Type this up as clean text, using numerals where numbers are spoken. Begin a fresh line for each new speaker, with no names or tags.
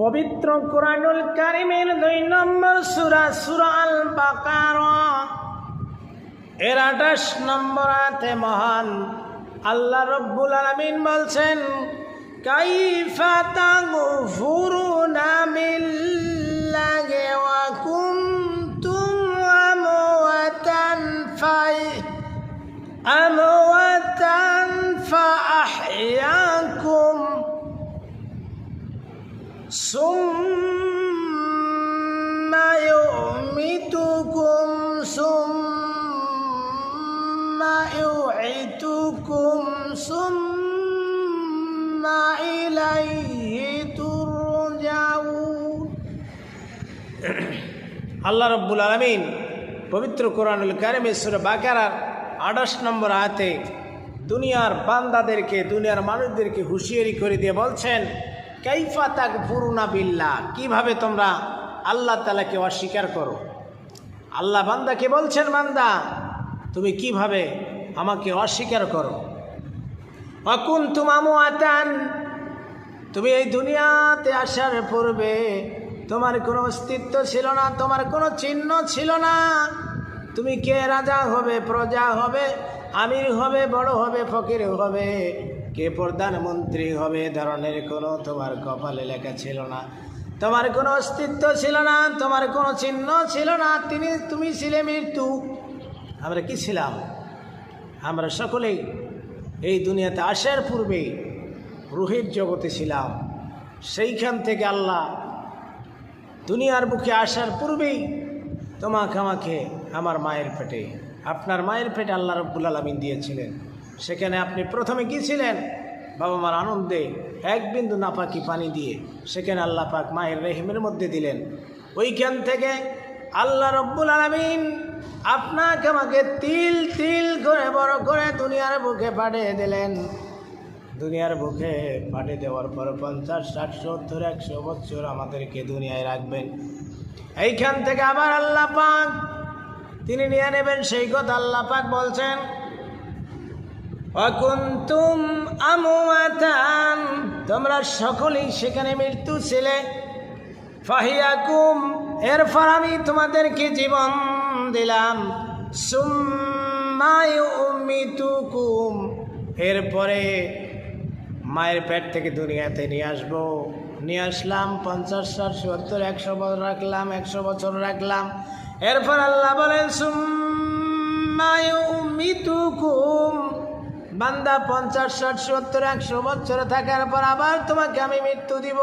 পবিত্র কুরআনুল কারীমের 2 নম্বর সূরা সূরা আল বাকারা এর 28 নম্বর আয়াতে মহান আল্লাহ রাব্বুল আলামিন বলছেন, কাইফা তাগফুরুনা বিল্লাহি ওয়া কুনতুম আমওয়াতান ফাআহইয়াকুম সুম্মা ইউমীতুকুম সুম্মা ইউঈতুকুম সুম্মা ইলাইহি তুরজাউন। আল্লাহ রাব্বুল আলামিন পবিত্র কোরআনুল কারীমের সূরা বাকারার 28 নম্বর আয়াতে দুনিয়ার বান্দাদেরকে, দুনিয়ার মানুষদেরকে হুঁশিয়ারি করে দিয়ে বলছেন, কাইফা তাকফুরুনা বিল্লাহ, কিভাবে তোমরা আল্লাহ তাআলাকে অস্বীকার করো। আল্লাহ বান্দাকে বলছেন, বান্দা তুমি কিভাবে আমাকে অস্বীকার করো। ওয়া কুনতুম আমওয়াতান, তুমি এই দুনিয়াতে আসার পূর্বে তোমার কোনো অস্তিত্ব ছিল না, তোমার কোনো চিহ্ন ছিল না। তুমি কে রাজা হবে, প্রজা হবে, আমির হবে, বড় হবে, ফকির হবে, কে প্রধানমন্ত্রী হবে, ধরনের কোনো তোমার কপালে লেখা ছিল না। তোমার কোনো অস্তিত্ব ছিল না, তোমার কোনো চিহ্ন ছিল না। তুমি ছিলে মৃত্যু। আমরা কি ছিলাম? আমরা সকলেই এই দুনিয়াতে আসার পূর্বে রূহের জগতে ছিলাম। সেইখান থেকে আল্লাহ দুনিয়ার বুকে আসার পূর্বেই আমাকে আমার মায়ের পেটে, আপনার মায়ের পেটে আল্লাহ রাব্বুল আলামিন দিয়েছিলেন। সেখানে আপনি প্রথমে কি ছিলেন? বাবা মার আনন্দে এক বিন্দু নাপাকি পানি দিয়ে সেখানে আল্লাহ পাক মায়ের রেহেমের মধ্যে দিলেন। ওইখান থেকে আল্লাহ রাব্বুল আলামিন আপনাকে আমাকে তিল তিল করে বড় করে দুনিয়ার বুকে পাঠিয়ে দিলেন। দুনিয়ার বুকে পাঠিয়ে দেওয়ার পর 50, 60, 70, 100 বছর আমাদেরকে দুনিয়ায় রাখবেন। এইখান থেকে আবার আল্লাহ পাক তিনি নিয়ে নেবেন, সেই কথা আল্লাহ পাক বলছেন, ওয়া কুনতুম আমওয়াতান, তোমরা সকলেই সেখানে মৃত্যু ছিলে। ফাহিয়াকুম, এরপর আমি তোমাদেরকে জীবন দিলাম। সুম্মা ইউমীতুকুম, এরপরে মায়ের পেট থেকে দুনিয়াতে নিয়ে আসবো। নিয়ে আসলাম 50, 60, 70, 100 বছর রাখলাম, 100 বছর রাখলাম। এরপর আল্লাহ বলেন, সুম্মা ইউমীতুকুম, বান্দা 50, 60, 70, 100 বছর থাকার পর আবার তোমাকে আমি মৃত্যু দিব।